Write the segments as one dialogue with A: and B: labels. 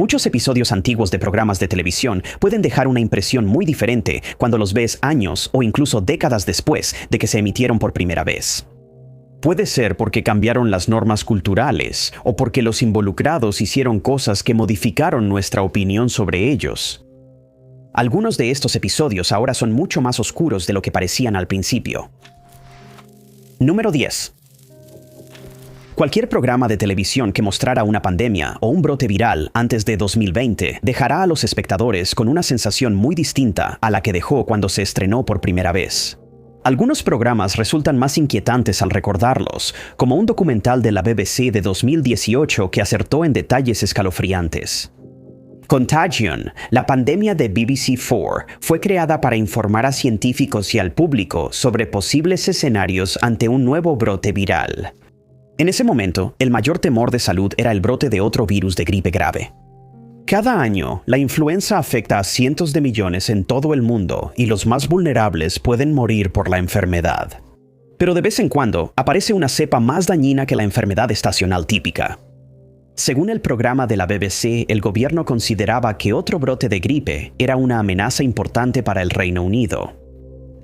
A: Muchos episodios antiguos de programas de televisión pueden dejar una impresión muy diferente cuando los ves años o incluso décadas después de que se emitieron por primera vez. Puede ser porque cambiaron las normas culturales o porque los involucrados hicieron cosas que modificaron nuestra opinión sobre ellos. Algunos de estos episodios ahora son mucho más oscuros de lo que parecían al principio. Número 10. Cualquier programa de televisión que mostrara una pandemia o un brote viral antes de 2020 dejará a los espectadores con una sensación muy distinta a la que dejó cuando se estrenó por primera vez. Algunos programas resultan más inquietantes al recordarlos, como un documental de la BBC de 2018 que acertó en detalles escalofriantes. Contagion, la pandemia de BBC4, fue creada para informar a científicos y al público sobre posibles escenarios ante un nuevo brote viral. En ese momento, el mayor temor de salud era el brote de otro virus de gripe grave. Cada año, la influenza afecta a cientos de millones en todo el mundo y los más vulnerables pueden morir por la enfermedad. Pero de vez en cuando, aparece una cepa más dañina que la enfermedad estacional típica. Según el programa de la BBC, el gobierno consideraba que otro brote de gripe era una amenaza importante para el Reino Unido.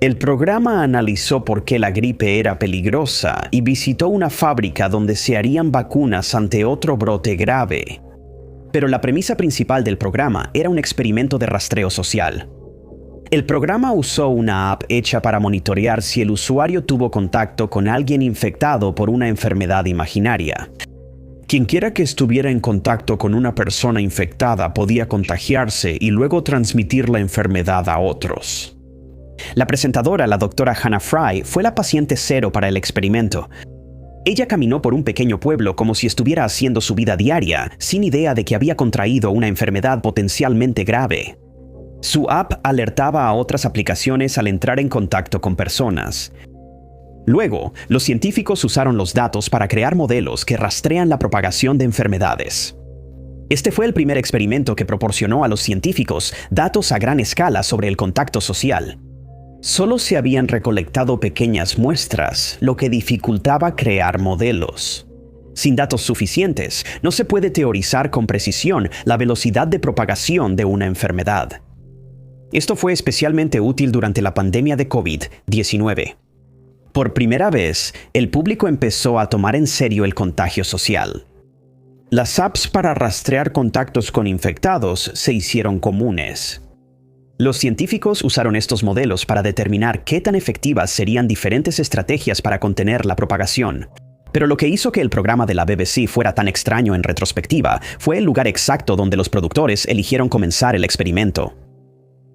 A: El programa analizó por qué la gripe era peligrosa y visitó una fábrica donde se harían vacunas ante otro brote grave. Pero la premisa principal del programa era un experimento de rastreo social. El programa usó una app hecha para monitorear si el usuario tuvo contacto con alguien infectado por una enfermedad imaginaria. Quienquiera que estuviera en contacto con una persona infectada podía contagiarse y luego transmitir la enfermedad a otros. La presentadora, la doctora Hannah Fry, fue la paciente cero para el experimento. Ella caminó por un pequeño pueblo como si estuviera haciendo su vida diaria, sin idea de que había contraído una enfermedad potencialmente grave. Su app alertaba a otras aplicaciones al entrar en contacto con personas. Luego, los científicos usaron los datos para crear modelos que rastrean la propagación de enfermedades. Este fue el primer experimento que proporcionó a los científicos datos a gran escala sobre el contacto social. Solo se habían recolectado pequeñas muestras, lo que dificultaba crear modelos. Sin datos suficientes, no se puede teorizar con precisión la velocidad de propagación de una enfermedad. Esto fue especialmente útil durante la pandemia de COVID-19. Por primera vez, el público empezó a tomar en serio el contagio social. Las apps para rastrear contactos con infectados se hicieron comunes. Los científicos usaron estos modelos para determinar qué tan efectivas serían diferentes estrategias para contener la propagación. Pero lo que hizo que el programa de la BBC fuera tan extraño en retrospectiva fue el lugar exacto donde los productores eligieron comenzar el experimento.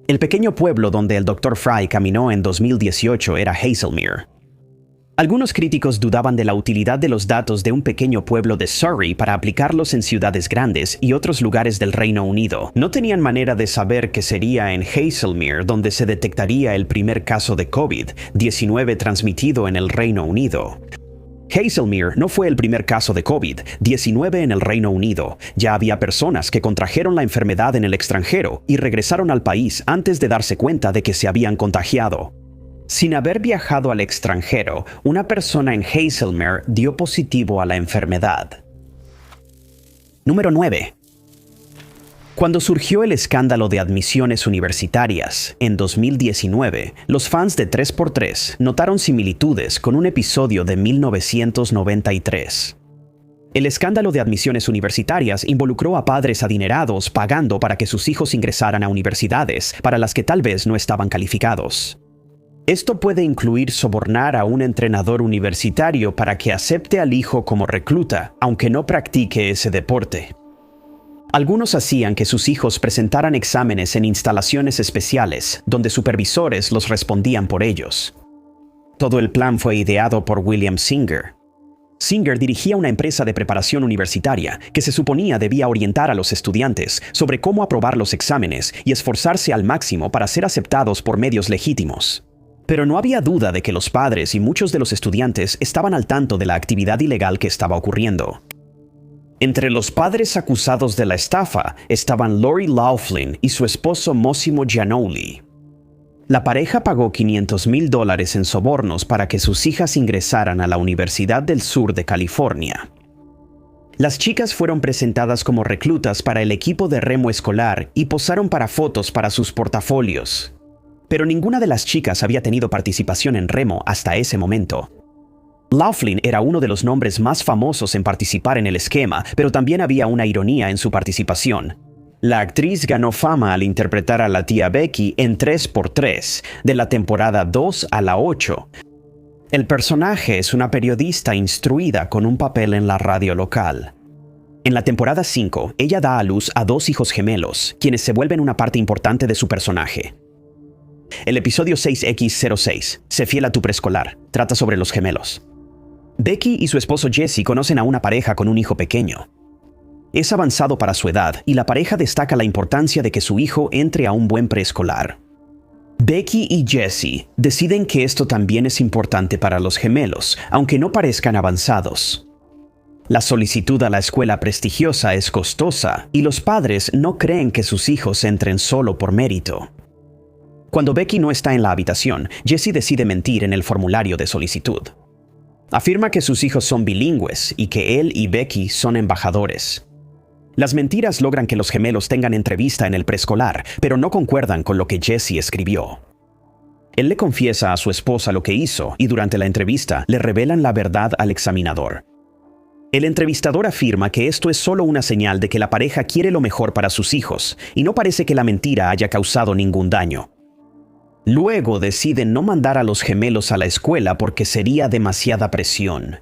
A: El pequeño pueblo donde el Dr. Fry caminó en 2018 era Hazelmere. Algunos críticos dudaban de la utilidad de los datos de un pequeño pueblo de Surrey para aplicarlos en ciudades grandes y otros lugares del Reino Unido. No tenían manera de saber que sería en Hazelmere donde se detectaría el primer caso de COVID-19 transmitido en el Reino Unido. Hazelmere no fue el primer caso de COVID-19 en el Reino Unido. Ya había personas que contrajeron la enfermedad en el extranjero y regresaron al país antes de darse cuenta de que se habían contagiado. Sin haber viajado al extranjero, una persona en Hazelmere dio positivo a la enfermedad. Número 9. Cuando surgió el escándalo de admisiones universitarias, en 2019, los fans de 3x3 notaron similitudes con un episodio de 1993. El escándalo de admisiones universitarias involucró a padres adinerados pagando para que sus hijos ingresaran a universidades para las que tal vez no estaban calificados. Esto puede incluir sobornar a un entrenador universitario para que acepte al hijo como recluta, aunque no practique ese deporte. Algunos hacían que sus hijos presentaran exámenes en instalaciones especiales, donde supervisores los respondían por ellos. Todo el plan fue ideado por William Singer. Singer dirigía una empresa de preparación universitaria que se suponía debía orientar a los estudiantes sobre cómo aprobar los exámenes y esforzarse al máximo para ser aceptados por medios legítimos. Pero no había duda de que los padres y muchos de los estudiantes estaban al tanto de la actividad ilegal que estaba ocurriendo. Entre los padres acusados de la estafa estaban Lori Loughlin y su esposo Massimo Giannoli. La pareja pagó $500,000 en sobornos para que sus hijas ingresaran a la Universidad del Sur de California. Las chicas fueron presentadas como reclutas para el equipo de remo escolar y posaron para fotos para sus portafolios. Pero ninguna de las chicas había tenido participación en remo hasta ese momento. Laughlin era uno de los nombres más famosos en participar en el esquema, pero también había una ironía en su participación. La actriz ganó fama al interpretar a la tía Becky en 3x3, de la temporada 2 a la 8. El personaje es una periodista instruida con un papel en la radio local. En la temporada 5, ella da a luz a 2 hijos gemelos, quienes se vuelven una parte importante de su personaje. El episodio 6X06, Sé fiel a tu preescolar, trata sobre los gemelos. Becky y su esposo Jesse conocen a una pareja con un hijo pequeño. Es avanzado para su edad y la pareja destaca la importancia de que su hijo entre a un buen preescolar. Becky y Jesse deciden que esto también es importante para los gemelos, aunque no parezcan avanzados. La solicitud a la escuela prestigiosa es costosa y los padres no creen que sus hijos entren solo por mérito. Cuando Becky no está en la habitación, Jesse decide mentir en el formulario de solicitud. Afirma que sus hijos son bilingües y que él y Becky son embajadores. Las mentiras logran que los gemelos tengan entrevista en el preescolar, pero no concuerdan con lo que Jesse escribió. Él le confiesa a su esposa lo que hizo y durante la entrevista le revelan la verdad al examinador. El entrevistador afirma que esto es solo una señal de que la pareja quiere lo mejor para sus hijos y no parece que la mentira haya causado ningún daño. Luego deciden no mandar a los gemelos a la escuela porque sería demasiada presión.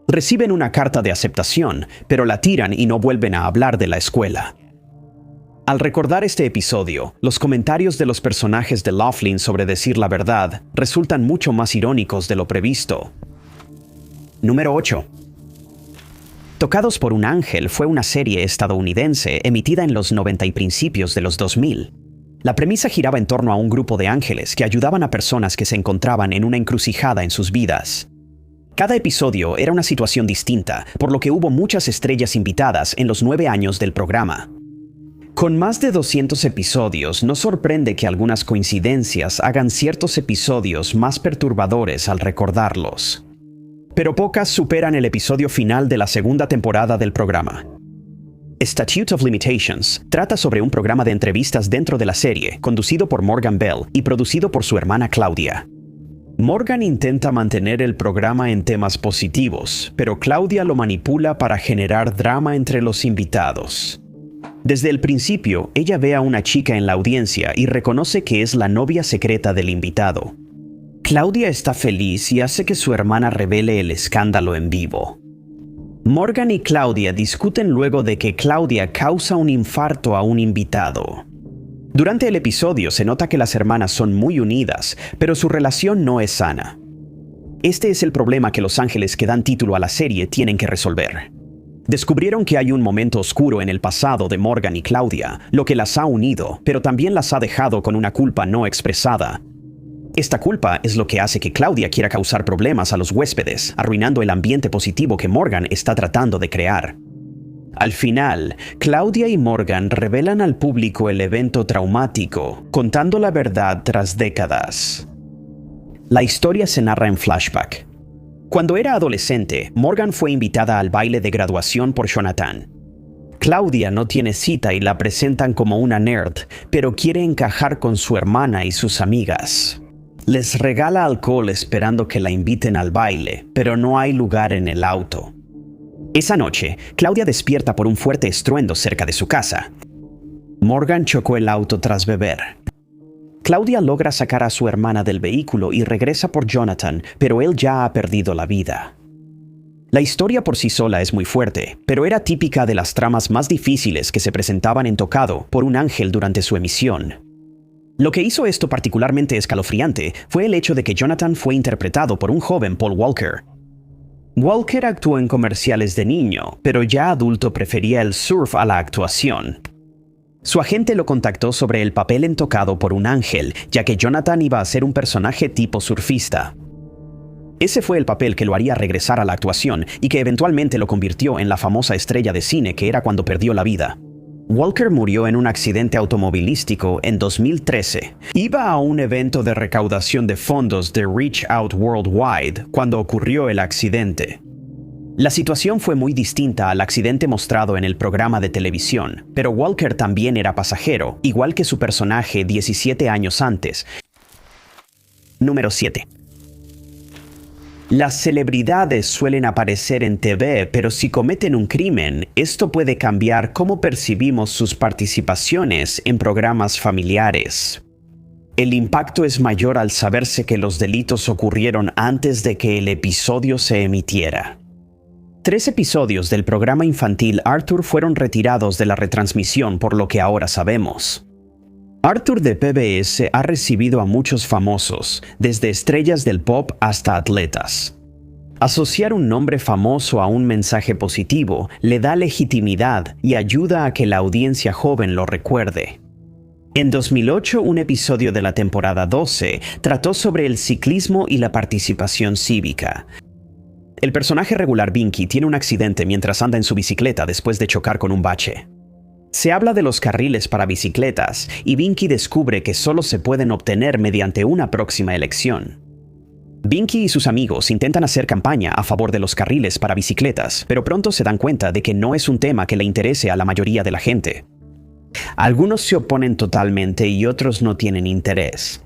A: Reciben una carta de aceptación, pero la tiran y no vuelven a hablar de la escuela. Al recordar este episodio, los comentarios de los personajes de Laughlin sobre decir la verdad resultan mucho más irónicos de lo previsto. Número 8. Tocados por un ángel fue una serie estadounidense emitida en los 90 y principios de los 2000. La premisa giraba en torno a un grupo de ángeles que ayudaban a personas que se encontraban en una encrucijada en sus vidas. Cada episodio era una situación distinta, por lo que hubo muchas estrellas invitadas en los 9 años del programa. Con más de 200 episodios, no sorprende que algunas coincidencias hagan ciertos episodios más perturbadores al recordarlos. Pero pocas superan el episodio final de la segunda temporada del programa. Statute of Limitations trata sobre un programa de entrevistas dentro de la serie, conducido por Morgan Bell y producido por su hermana Claudia. Morgan intenta mantener el programa en temas positivos, pero Claudia lo manipula para generar drama entre los invitados. Desde el principio, ella ve a una chica en la audiencia y reconoce que es la novia secreta del invitado. Claudia está feliz y hace que su hermana revele el escándalo en vivo. Morgan y Claudia discuten luego de que Claudia causa un infarto a un invitado. Durante el episodio se nota que las hermanas son muy unidas, pero su relación no es sana. Este es el problema que los ángeles que dan título a la serie tienen que resolver. Descubrieron que hay un momento oscuro en el pasado de Morgan y Claudia, lo que las ha unido, pero también las ha dejado con una culpa no expresada. Esta culpa es lo que hace que Claudia quiera causar problemas a los huéspedes, arruinando el ambiente positivo que Morgan está tratando de crear. Al final, Claudia y Morgan revelan al público el evento traumático, contando la verdad tras décadas. La historia se narra en flashback. Cuando era adolescente, Morgan fue invitada al baile de graduación por Jonathan. Claudia no tiene cita y la presentan como una nerd, pero quiere encajar con su hermana y sus amigas. Les regala alcohol esperando que la inviten al baile, pero no hay lugar en el auto. Esa noche, Claudia despierta por un fuerte estruendo cerca de su casa. Morgan chocó el auto tras beber. Claudia logra sacar a su hermana del vehículo y regresa por Jonathan, pero él ya ha perdido la vida. La historia por sí sola es muy fuerte, pero era típica de las tramas más difíciles que se presentaban en Tocado por un ángel durante su emisión. Lo que hizo esto particularmente escalofriante fue el hecho de que Jonathan fue interpretado por un joven Paul Walker. Walker actuó en comerciales de niño, pero ya adulto prefería el surf a la actuación. Su agente lo contactó sobre el papel en Tocado por un ángel, ya que Jonathan iba a ser un personaje tipo surfista. Ese fue el papel que lo haría regresar a la actuación y que eventualmente lo convirtió en la famosa estrella de cine que era cuando perdió la vida. Walker murió en un accidente automovilístico en 2013. Iba a un evento de recaudación de fondos de Reach Out Worldwide cuando ocurrió el accidente. La situación fue muy distinta al accidente mostrado en el programa de televisión, pero Walker también era pasajero, igual que su personaje 17 años antes. Número 7. Las celebridades suelen aparecer en TV, pero si cometen un crimen, esto puede cambiar cómo percibimos sus participaciones en programas familiares. El impacto es mayor al saberse que los delitos ocurrieron antes de que el episodio se emitiera. 3 episodios del programa infantil Arthur fueron retirados de la retransmisión por lo que ahora sabemos. Arthur de PBS ha recibido a muchos famosos, desde estrellas del pop hasta atletas. Asociar un nombre famoso a un mensaje positivo le da legitimidad y ayuda a que la audiencia joven lo recuerde. En 2008, un episodio de la temporada 12 trató sobre el ciclismo y la participación cívica. El personaje regular Binky tiene un accidente mientras anda en su bicicleta después de chocar con un bache. Se habla de los carriles para bicicletas y Binky descubre que solo se pueden obtener mediante una próxima elección. Binky y sus amigos intentan hacer campaña a favor de los carriles para bicicletas, pero pronto se dan cuenta de que no es un tema que le interese a la mayoría de la gente. Algunos se oponen totalmente y otros no tienen interés.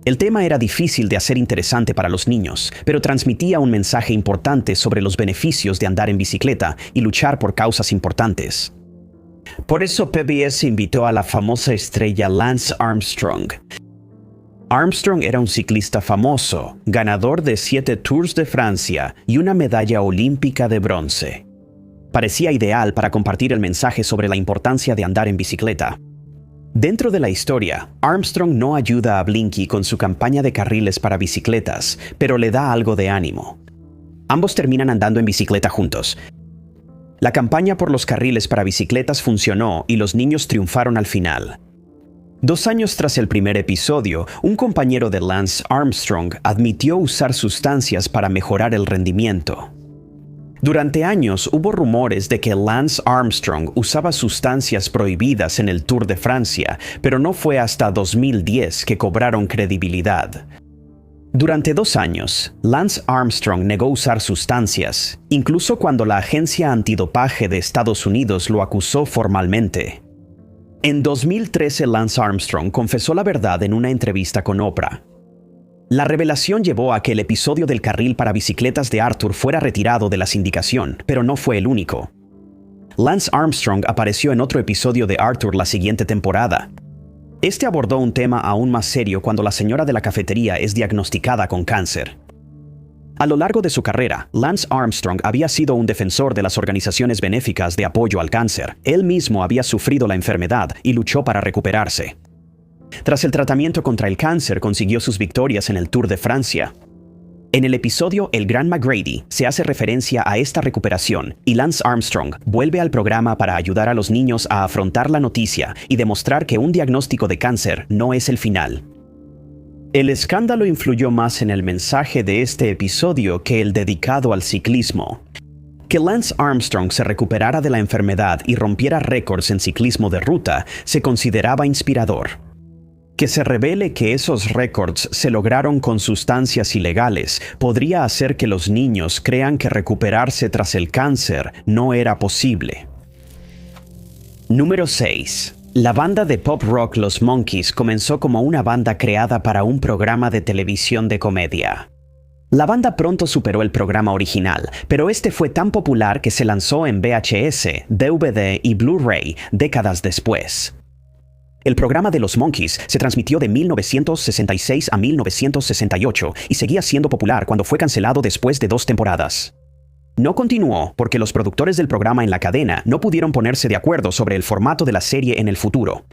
A: El tema era difícil de hacer interesante para los niños, pero transmitía un mensaje importante sobre los beneficios de andar en bicicleta y luchar por causas importantes. Por eso PBS invitó a la famosa estrella Lance Armstrong. Armstrong era un ciclista famoso, ganador de 7 Tours de Francia y una medalla olímpica de bronce. Parecía ideal para compartir el mensaje sobre la importancia de andar en bicicleta. Dentro de la historia, Armstrong no ayuda a Binky con su campaña de carriles para bicicletas, pero le da algo de ánimo. Ambos terminan andando en bicicleta juntos. La campaña por los carriles para bicicletas funcionó y los niños triunfaron al final. 2 años tras el primer episodio, un compañero de Lance Armstrong admitió usar sustancias para mejorar el rendimiento. Durante años hubo rumores de que Lance Armstrong usaba sustancias prohibidas en el Tour de Francia, pero no fue hasta 2010 que cobraron credibilidad. Durante 2 años, Lance Armstrong negó usar sustancias, incluso cuando la Agencia Antidopaje de Estados Unidos lo acusó formalmente. En 2013, Lance Armstrong confesó la verdad en una entrevista con Oprah. La revelación llevó a que el episodio del carril para bicicletas de Arthur fuera retirado de la sindicación, pero no fue el único. Lance Armstrong apareció en otro episodio de Arthur la siguiente temporada. Este abordó un tema aún más serio cuando la señora de la cafetería es diagnosticada con cáncer. A lo largo de su carrera, Lance Armstrong había sido un defensor de las organizaciones benéficas de apoyo al cáncer. Él mismo había sufrido la enfermedad y luchó para recuperarse. Tras el tratamiento contra el cáncer, consiguió sus victorias en el Tour de Francia. En el episodio El Gran McGrady se hace referencia a esta recuperación y Lance Armstrong vuelve al programa para ayudar a los niños a afrontar la noticia y demostrar que un diagnóstico de cáncer no es el final. El escándalo influyó más en el mensaje de este episodio que el dedicado al ciclismo. Que Lance Armstrong se recuperara de la enfermedad y rompiera récords en ciclismo de ruta se consideraba inspirador. Que se revele que esos récords se lograron con sustancias ilegales podría hacer que los niños crean que recuperarse tras el cáncer no era posible. Número 6. La banda de pop rock Los Monkees comenzó como una banda creada para un programa de televisión de comedia. La banda pronto superó el programa original, pero este fue tan popular que se lanzó en VHS, DVD y Blu-ray décadas después. El programa de Los Monkees se transmitió de 1966 a 1968 y seguía siendo popular cuando fue cancelado después de 2 temporadas. No continuó porque los productores del programa en la cadena no pudieron ponerse de acuerdo sobre el formato de la serie en el futuro.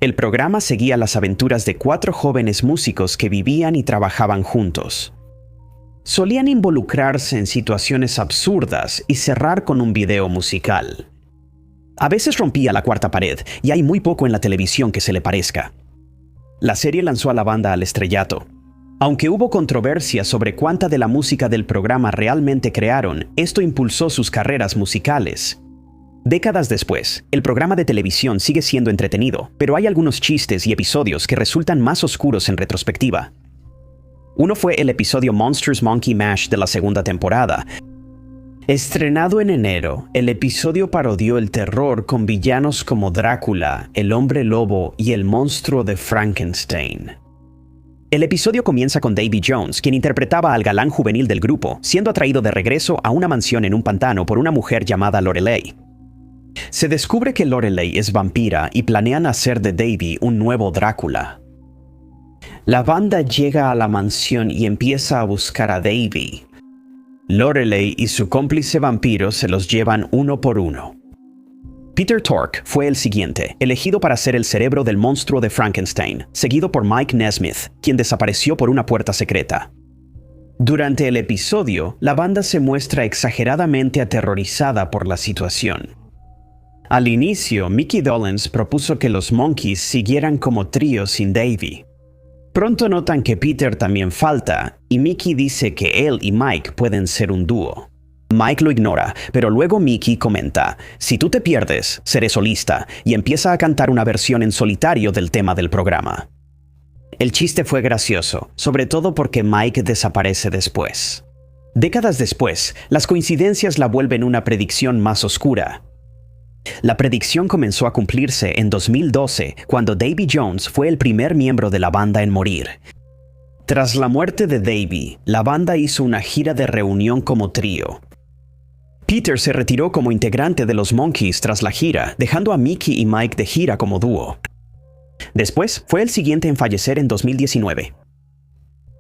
A: El programa seguía las aventuras de 4 jóvenes músicos que vivían y trabajaban juntos. Solían involucrarse en situaciones absurdas y cerrar con un video musical. A veces rompía la cuarta pared, y hay muy poco en la televisión que se le parezca. La serie lanzó a la banda al estrellato. Aunque hubo controversia sobre cuánta de la música del programa realmente crearon, esto impulsó sus carreras musicales. Décadas después, el programa de televisión sigue siendo entretenido, pero hay algunos chistes y episodios que resultan más oscuros en retrospectiva. Uno fue el episodio Monsters Monkey Mash de la segunda temporada. Estrenado en enero, el episodio parodió el terror con villanos como Drácula, el hombre lobo y el monstruo de Frankenstein. El episodio comienza con Davy Jones, quien interpretaba al galán juvenil del grupo, siendo atraído de regreso a una mansión en un pantano por una mujer llamada Lorelei. Se descubre que Lorelei es vampira y planean hacer de Davy un nuevo Drácula. La banda llega a la mansión y empieza a buscar a Davy. Lorelei y su cómplice vampiro se los llevan uno por uno. Peter Tork fue el siguiente, elegido para ser el cerebro del monstruo de Frankenstein, seguido por Mike Nesmith, quien desapareció por una puerta secreta. Durante el episodio, la banda se muestra exageradamente aterrorizada por la situación. Al inicio, Mickey Dolenz propuso que los Monkees siguieran como trío sin Davy. Pronto notan que Peter también falta, y Mickey dice que él y Mike pueden ser un dúo. Mike lo ignora, pero luego Mickey comenta: "Si tú te pierdes, seré solista", y empieza a cantar una versión en solitario del tema del programa. El chiste fue gracioso, sobre todo porque Mike desaparece después. Décadas después, las coincidencias la vuelven una predicción más oscura. La predicción comenzó a cumplirse en 2012, cuando Davy Jones fue el primer miembro de la banda en morir. Tras la muerte de Davy, la banda hizo una gira de reunión como trío. Peter se retiró como integrante de los Monkees tras la gira, dejando a Mickey y Mike de gira como dúo. Después, fue el siguiente en fallecer en 2019.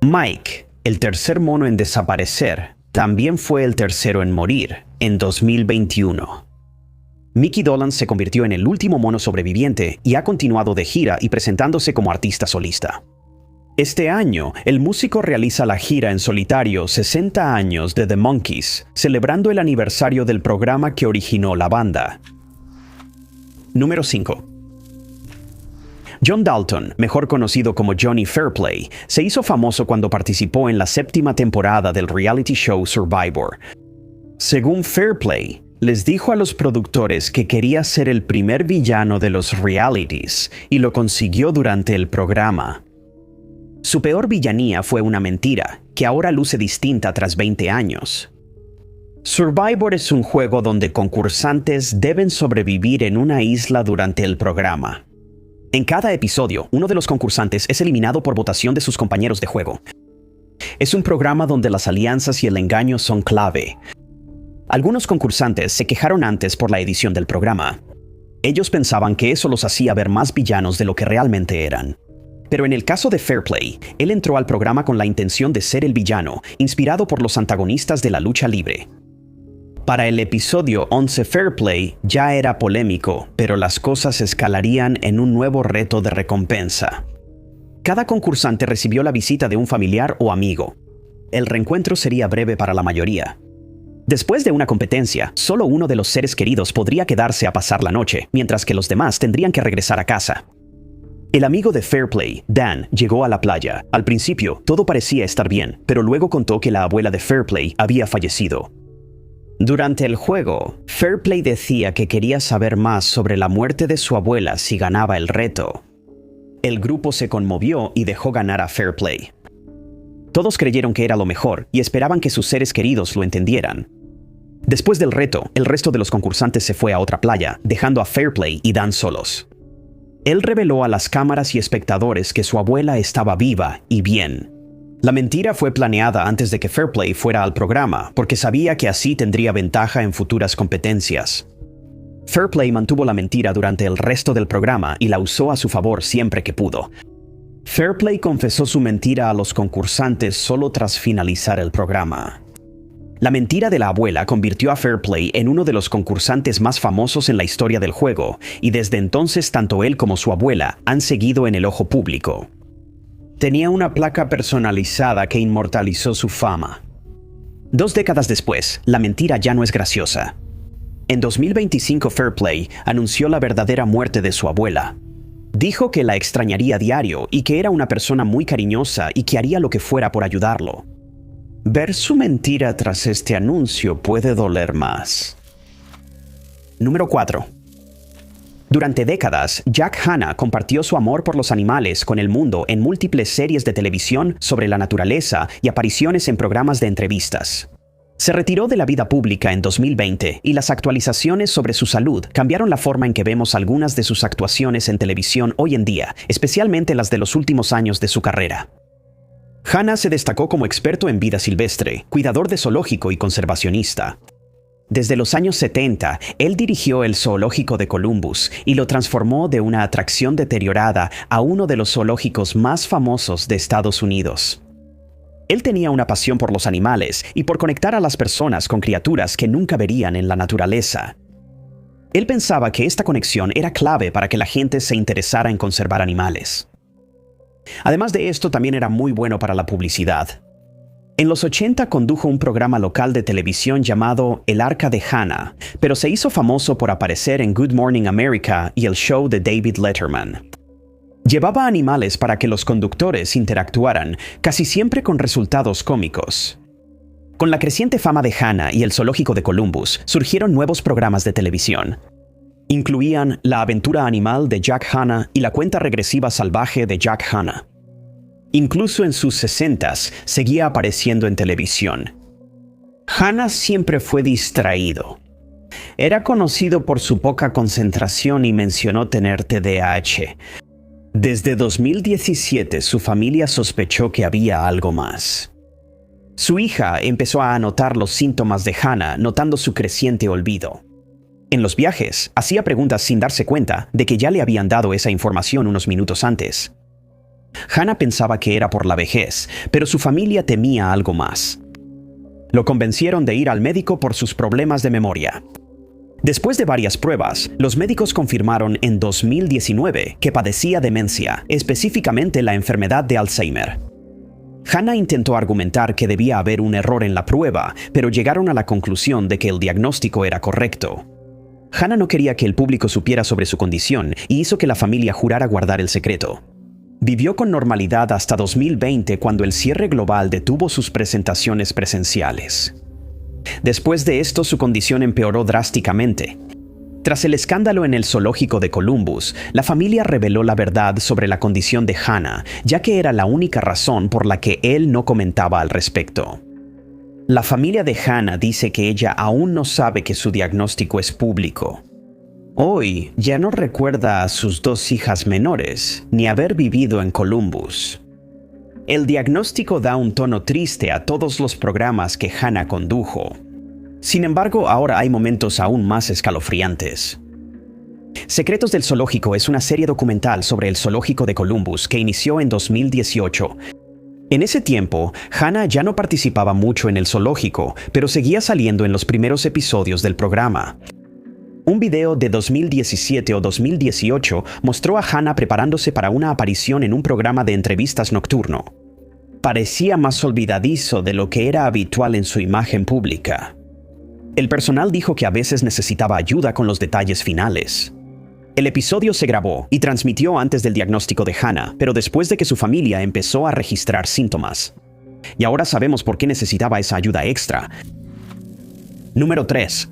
A: Mike, el tercer mono en desaparecer, también fue el tercero en morir en 2021. Mickey Dolenz se convirtió en el último mono sobreviviente y ha continuado de gira y presentándose como artista solista. Este año, el músico realiza la gira en solitario 60 años de The Monkees, celebrando el aniversario del programa que originó la banda. Número 5. John Dalton, mejor conocido como Johnny Fairplay, se hizo famoso cuando participó en la 7ª temporada del reality show Survivor. Según Fairplay, les dijo a los productores que quería ser el primer villano de los realities y lo consiguió durante el programa. Su peor villanía fue una mentira, que ahora luce distinta tras 20 años. Survivor es un juego donde concursantes deben sobrevivir en una isla durante el programa. En cada episodio, uno de los concursantes es eliminado por votación de sus compañeros de juego. Es un programa donde las alianzas y el engaño son clave. Algunos concursantes se quejaron antes por la edición del programa. Ellos pensaban que eso los hacía ver más villanos de lo que realmente eran. Pero en el caso de Fairplay, él entró al programa con la intención de ser el villano, inspirado por los antagonistas de la lucha libre. Para el episodio 11, Fairplay ya era polémico, pero las cosas escalarían en un nuevo reto de recompensa. Cada concursante recibió la visita de un familiar o amigo. El reencuentro sería breve para la mayoría. Después de una competencia, solo uno de los seres queridos podría quedarse a pasar la noche, mientras que los demás tendrían que regresar a casa. El amigo de Fairplay, Dan, llegó a la playa. Al principio, todo parecía estar bien, pero luego contó que la abuela de Fairplay había fallecido. Durante el juego, Fairplay decía que quería saber más sobre la muerte de su abuela si ganaba el reto. El grupo se conmovió y dejó ganar a Fairplay. Todos creyeron que era lo mejor y esperaban que sus seres queridos lo entendieran. Después del reto, el resto de los concursantes se fue a otra playa, dejando a Fairplay y Dan solos. Él reveló a las cámaras y espectadores que su abuela estaba viva y bien. La mentira fue planeada antes de que Fairplay fuera al programa, porque sabía que así tendría ventaja en futuras competencias. Fairplay mantuvo la mentira durante el resto del programa y la usó a su favor siempre que pudo. Fairplay confesó su mentira a los concursantes solo tras finalizar el programa. La mentira de la abuela convirtió a Fairplay en uno de los concursantes más famosos en la historia del juego, y desde entonces tanto él como su abuela han seguido en el ojo público. Tenía una placa personalizada que inmortalizó su fama. 2 décadas después, la mentira ya no es graciosa. En 2025, Fairplay anunció la verdadera muerte de su abuela. Dijo que la extrañaría a diario y que era una persona muy cariñosa y que haría lo que fuera por ayudarlo. Ver su mentira tras este anuncio puede doler más. Número 4. Durante décadas, Jack Hanna compartió su amor por los animales con el mundo en múltiples series de televisión sobre la naturaleza y apariciones en programas de entrevistas. Se retiró de la vida pública en 2020 y las actualizaciones sobre su salud cambiaron la forma en que vemos algunas de sus actuaciones en televisión hoy en día, especialmente las de los últimos años de su carrera. Hanna se destacó como experto en vida silvestre, cuidador de zoológico y conservacionista. Desde los años 70, él dirigió el Zoológico de Columbus y lo transformó de una atracción deteriorada a uno de los zoológicos más famosos de Estados Unidos. Él tenía una pasión por los animales y por conectar a las personas con criaturas que nunca verían en la naturaleza. Él pensaba que esta conexión era clave para que la gente se interesara en conservar animales. Además de esto, también era muy bueno para la publicidad. En los 80 condujo un programa local de televisión llamado El Arca de Hanna, pero se hizo famoso por aparecer en Good Morning America y el show de David Letterman. Llevaba animales para que los conductores interactuaran, casi siempre con resultados cómicos. Con la creciente fama de Hanna y el Zoológico de Columbus, surgieron nuevos programas de televisión. Incluían La aventura animal de Jack Hanna y La cuenta regresiva salvaje de Jack Hanna. Incluso en sus 60s seguía apareciendo en televisión. Hanna siempre fue distraído. Era conocido por su poca concentración y mencionó tener TDAH. Desde 2017 su familia sospechó que había algo más. Su hija empezó a anotar los síntomas de Hanna, notando su creciente olvido. En los viajes, hacía preguntas sin darse cuenta de que ya le habían dado esa información unos minutos antes. Hanna pensaba que era por la vejez, pero su familia temía algo más. Lo convencieron de ir al médico por sus problemas de memoria. Después de varias pruebas, los médicos confirmaron en 2019 que padecía demencia, específicamente la enfermedad de Alzheimer. Hanna intentó argumentar que debía haber un error en la prueba, pero llegaron a la conclusión de que el diagnóstico era correcto. Hanna no quería que el público supiera sobre su condición y hizo que la familia jurara guardar el secreto. Vivió con normalidad hasta 2020, cuando el cierre global detuvo sus presentaciones presenciales. Después de esto, su condición empeoró drásticamente. Tras el escándalo en el Zoológico de Columbus, la familia reveló la verdad sobre la condición de Hanna, ya que era la única razón por la que él no comentaba al respecto. La familia de Hanna dice que ella aún no sabe que su diagnóstico es público. Hoy ya no recuerda a sus dos hijas menores, ni haber vivido en Columbus. El diagnóstico da un tono triste a todos los programas que Hanna condujo. Sin embargo, ahora hay momentos aún más escalofriantes. Secretos del Zoológico es una serie documental sobre el Zoológico de Columbus que inició en 2018. En ese tiempo, Hanna ya no participaba mucho en el zoológico, pero seguía saliendo en los primeros episodios del programa. Un video de 2017 o 2018 mostró a Hanna preparándose para una aparición en un programa de entrevistas nocturno. Parecía más olvidadizo de lo que era habitual en su imagen pública. El personal dijo que a veces necesitaba ayuda con los detalles finales. El episodio se grabó y transmitió antes del diagnóstico de Hanna, pero después de que su familia empezó a registrar síntomas. Y ahora sabemos por qué necesitaba esa ayuda extra. Número 3.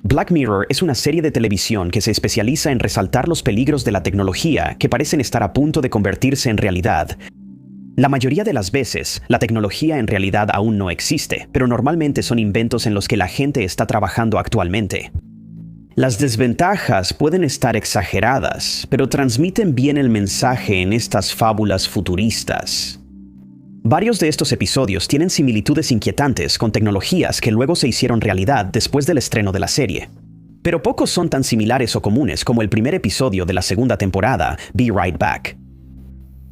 A: Black Mirror es una serie de televisión que se especializa en resaltar los peligros de la tecnología que parecen estar a punto de convertirse en realidad. La mayoría de las veces, la tecnología en realidad aún no existe, pero normalmente son inventos en los que la gente está trabajando actualmente. Las desventajas pueden estar exageradas, pero transmiten bien el mensaje en estas fábulas futuristas. Varios de estos episodios tienen similitudes inquietantes con tecnologías que luego se hicieron realidad después del estreno de la serie. Pero pocos son tan similares o comunes como el primer episodio de la segunda temporada, Be Right Back.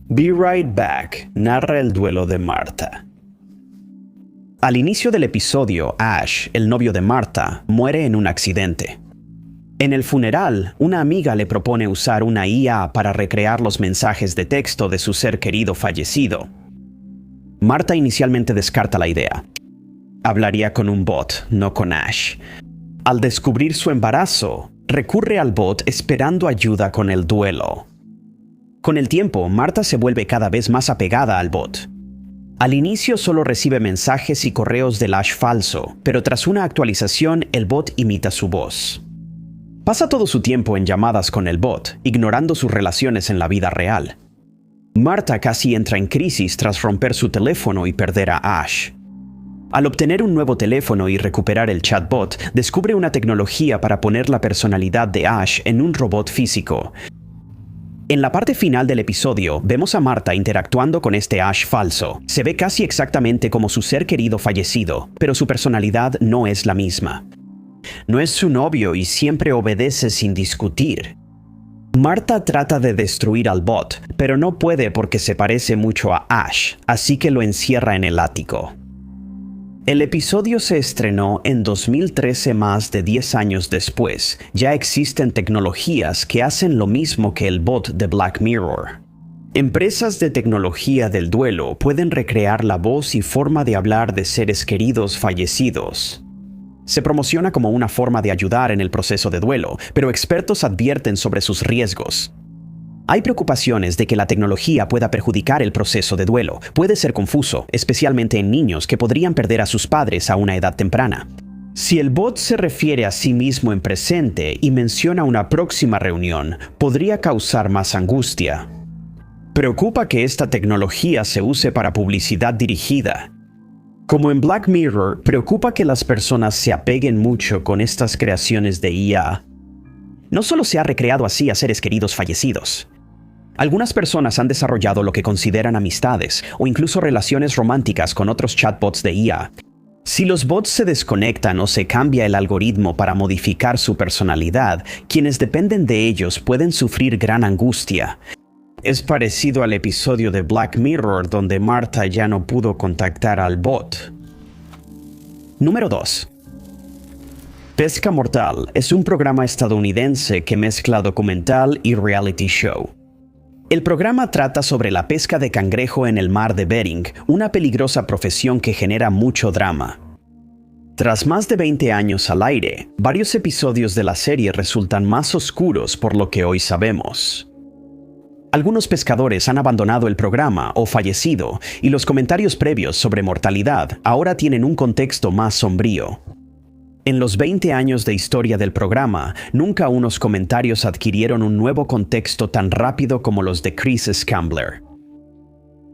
A: Be Right Back narra el duelo de Martha. Al inicio del episodio, Ash, el novio de Martha, muere en un accidente. En el funeral, una amiga le propone usar una IA para recrear los mensajes de texto de su ser querido fallecido. Martha inicialmente descarta la idea. Hablaría con un bot, no con Ash. Al descubrir su embarazo, recurre al bot esperando ayuda con el duelo. Con el tiempo, Martha se vuelve cada vez más apegada al bot. Al inicio solo recibe mensajes y correos del Ash falso, pero tras una actualización, el bot imita su voz. Pasa todo su tiempo en llamadas con el bot, ignorando sus relaciones en la vida real. Martha casi entra en crisis tras romper su teléfono y perder a Ash. Al obtener un nuevo teléfono y recuperar el chatbot, descubre una tecnología para poner la personalidad de Ash en un robot físico. En la parte final del episodio, vemos a Marta interactuando con este Ash falso. Se ve casi exactamente como su ser querido fallecido, pero su personalidad no es la misma. No es su novio y siempre obedece sin discutir. Marta trata de destruir al bot, pero no puede porque se parece mucho a Ash, así que lo encierra en el ático. El episodio se estrenó en 2013, más de 10 años después. Ya existen tecnologías que hacen lo mismo que el bot de Black Mirror. Empresas de tecnología del duelo pueden recrear la voz y forma de hablar de seres queridos fallecidos. Se promociona como una forma de ayudar en el proceso de duelo, pero expertos advierten sobre sus riesgos. Hay preocupaciones de que la tecnología pueda perjudicar el proceso de duelo. Puede ser confuso, especialmente en niños que podrían perder a sus padres a una edad temprana. Si el bot se refiere a sí mismo en presente y menciona una próxima reunión, podría causar más angustia. Preocupa que esta tecnología se use para publicidad dirigida. Como en Black Mirror, preocupa que las personas se apeguen mucho con estas creaciones de IA. No solo se ha recreado así a seres queridos fallecidos. Algunas personas han desarrollado lo que consideran amistades o incluso relaciones románticas con otros chatbots de IA. Si los bots se desconectan o se cambia el algoritmo para modificar su personalidad, quienes dependen de ellos pueden sufrir gran angustia. Es parecido al episodio de Black Mirror donde Marta ya no pudo contactar al bot. Número 2. Pesca Mortal es un programa estadounidense que mezcla documental y reality show. El programa trata sobre la pesca de cangrejo en el mar de Bering, una peligrosa profesión que genera mucho drama. Tras más de 20 años al aire, varios episodios de la serie resultan más oscuros por lo que hoy sabemos. Algunos pescadores han abandonado el programa o fallecido, y los comentarios previos sobre mortalidad ahora tienen un contexto más sombrío. En los 20 años de historia del programa, nunca unos comentarios adquirieron un nuevo contexto tan rápido como los de Chris Scambler.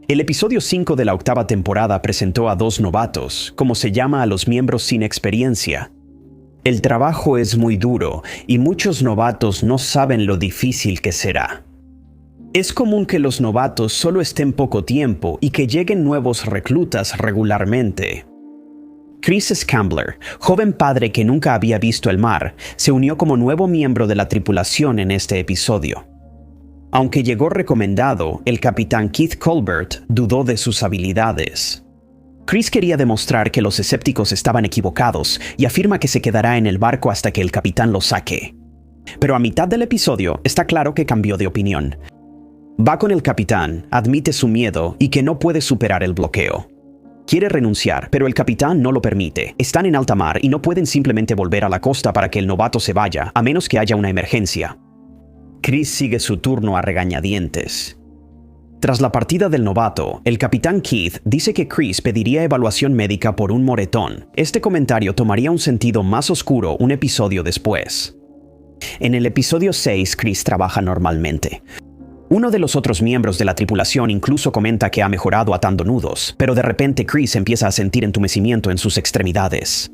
A: El episodio 5 de la 8ª temporada presentó a 2 novatos, como se llama a los miembros sin experiencia. El trabajo es muy duro y muchos novatos no saben lo difícil que será. Es común que los novatos solo estén poco tiempo y que lleguen nuevos reclutas regularmente. Chris Scambler, joven padre que nunca había visto el mar, se unió como nuevo miembro de la tripulación en este episodio. Aunque llegó recomendado, el capitán Keith Colbert dudó de sus habilidades. Chris quería demostrar que los escépticos estaban equivocados y afirma que se quedará en el barco hasta que el capitán lo saque. Pero a mitad del episodio está claro que cambió de opinión. Va con el capitán, admite su miedo y que no puede superar el bloqueo. Quiere renunciar, pero el capitán no lo permite. Están en alta mar y no pueden simplemente volver a la costa para que el novato se vaya, a menos que haya una emergencia. Chris sigue su turno a regañadientes. Tras la partida del novato, el capitán Keith dice que Chris pediría evaluación médica por un moretón. Este comentario tomaría un sentido más oscuro un episodio después. En el episodio 6, Chris trabaja normalmente. Uno de los otros miembros de la tripulación incluso comenta que ha mejorado atando nudos, pero de repente Chris empieza a sentir entumecimiento en sus extremidades.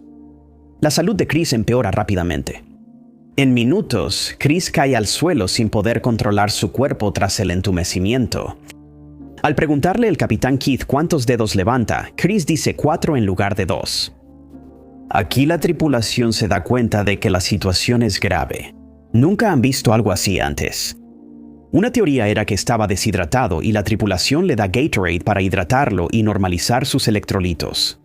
A: La salud de Chris empeora rápidamente. En minutos, Chris cae al suelo sin poder controlar su cuerpo tras el entumecimiento. Al preguntarle al capitán Keith cuántos dedos levanta, Chris dice 4 en lugar de 2. Aquí la tripulación se da cuenta de que la situación es grave. Nunca han visto algo así antes. Una teoría era que estaba deshidratado y la tripulación le da Gatorade para hidratarlo y normalizar sus electrolitos.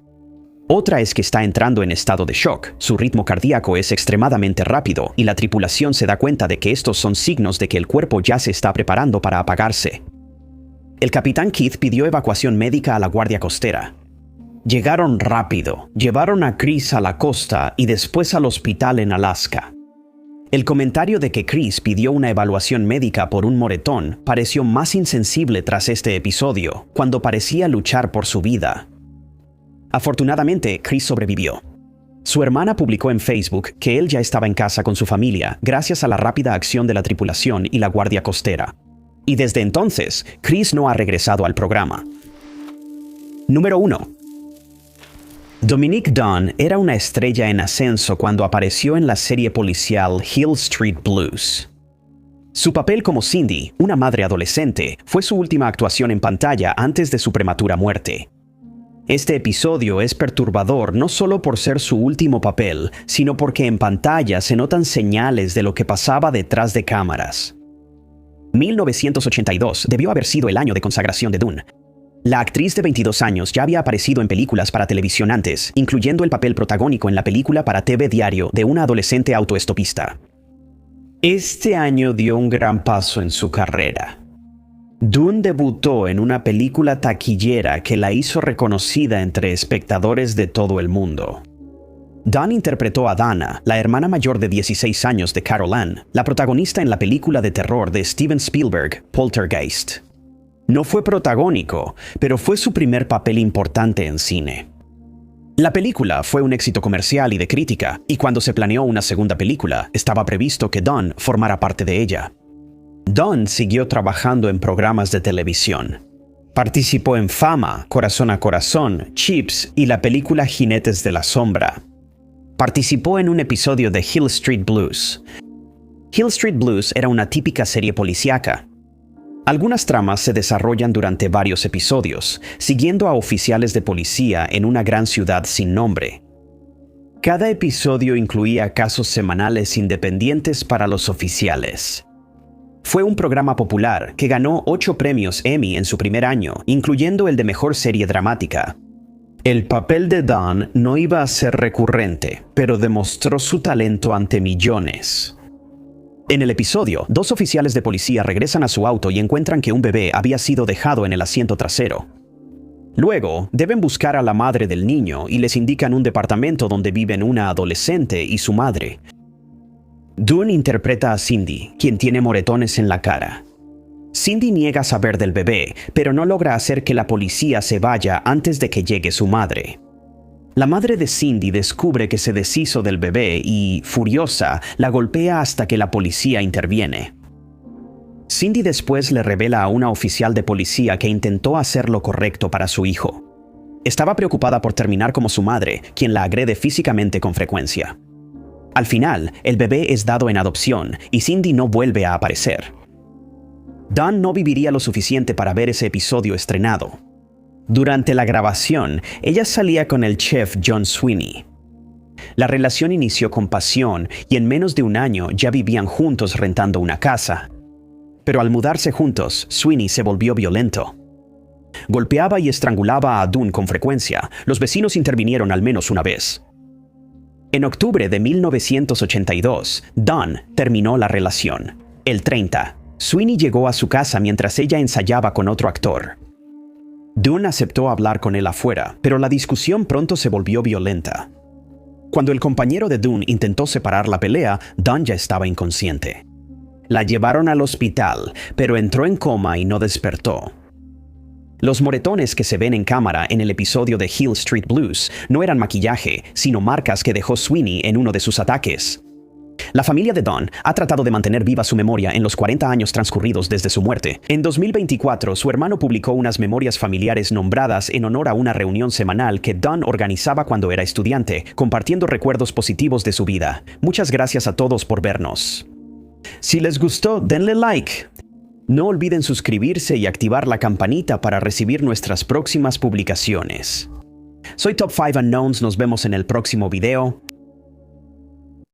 A: Otra es que está entrando en estado de shock, su ritmo cardíaco es extremadamente rápido y la tripulación se da cuenta de que estos son signos de que el cuerpo ya se está preparando para apagarse. El capitán Keith pidió evacuación médica a la guardia costera. Llegaron rápido, llevaron a Chris a la costa y después al hospital en Alaska. El comentario de que Chris pidió una evaluación médica por un moretón pareció más insensible tras este episodio, cuando parecía luchar por su vida. Afortunadamente, Chris sobrevivió. Su hermana publicó en Facebook que él ya estaba en casa con su familia gracias a la rápida acción de la tripulación y la guardia costera. Y desde entonces, Chris no ha regresado al programa. Número 1. Dominique Dunne era una estrella en ascenso cuando apareció en la serie policial Hill Street Blues. Su papel como Cindy, una madre adolescente, fue su última actuación en pantalla antes de su prematura muerte. Este episodio es perturbador no solo por ser su último papel, sino porque en pantalla se notan señales de lo que pasaba detrás de cámaras. 1982 debió haber sido el año de consagración de Dunne. La actriz de 22 años ya había aparecido en películas para televisión antes, incluyendo el papel protagónico en la película para TV Diario de una adolescente autoestopista. Este año dio un gran paso en su carrera. Dunne debutó en una película taquillera que la hizo reconocida entre espectadores de todo el mundo. Dunne interpretó a Dana, la hermana mayor de 16 años de Carol Ann, la protagonista en la película de terror de Steven Spielberg, Poltergeist. No fue protagónico, pero fue su primer papel importante en cine. La película fue un éxito comercial y de crítica, y cuando se planeó una segunda película, estaba previsto que Dunne formara parte de ella. Dunne siguió trabajando en programas de televisión. Participó en Fama, Corazón a Corazón, Chips y la película Jinetes de la Sombra. Participó en un episodio de Hill Street Blues. Hill Street Blues era una típica serie policíaca. Algunas tramas se desarrollan durante varios episodios, siguiendo a oficiales de policía en una gran ciudad sin nombre. Cada episodio incluía casos semanales independientes para los oficiales. Fue un programa popular que ganó 8 premios Emmy en su primer año, incluyendo el de Mejor Serie Dramática. El papel de Dunne no iba a ser recurrente, pero demostró su talento ante millones. En el episodio, 2 oficiales de policía regresan a su auto y encuentran que un bebé había sido dejado en el asiento trasero. Luego, deben buscar a la madre del niño y les indican un departamento donde viven una adolescente y su madre. Dunne interpreta a Cindy, quien tiene moretones en la cara. Cindy niega saber del bebé, pero no logra hacer que la policía se vaya antes de que llegue su madre. La madre de Cindy descubre que se deshizo del bebé y, furiosa, la golpea hasta que la policía interviene. Cindy después le revela a una oficial de policía que intentó hacer lo correcto para su hijo. Estaba preocupada por terminar como su madre, quien la agrede físicamente con frecuencia. Al final, el bebé es dado en adopción y Cindy no vuelve a aparecer. Dunne no viviría lo suficiente para ver ese episodio estrenado. Durante la grabación, ella salía con el chef John Sweeney. La relación inició con pasión y en menos de un año ya vivían juntos rentando una casa. Pero al mudarse juntos, Sweeney se volvió violento. Golpeaba y estrangulaba a Dunne con frecuencia. Los vecinos intervinieron al menos una vez. En octubre de 1982, Dunne terminó la relación. El 30, Sweeney llegó a su casa mientras ella ensayaba con otro actor. Dunne aceptó hablar con él afuera, pero la discusión pronto se volvió violenta. Cuando el compañero de Dunne intentó separar la pelea, Dunne ya estaba inconsciente. La llevaron al hospital, pero entró en coma y no despertó. Los moretones que se ven en cámara en el episodio de Hill Street Blues no eran maquillaje, sino marcas que dejó Sweeney en uno de sus ataques. La familia de Dunne ha tratado de mantener viva su memoria en los 40 años transcurridos desde su muerte. En 2024, su hermano publicó unas memorias familiares nombradas en honor a una reunión semanal que Dunne organizaba cuando era estudiante, compartiendo recuerdos positivos de su vida. Muchas gracias a todos por vernos. Si les gustó, denle like. No olviden suscribirse y activar la campanita para recibir nuestras próximas publicaciones. Soy Top 5 Unknowns, nos vemos en el próximo video.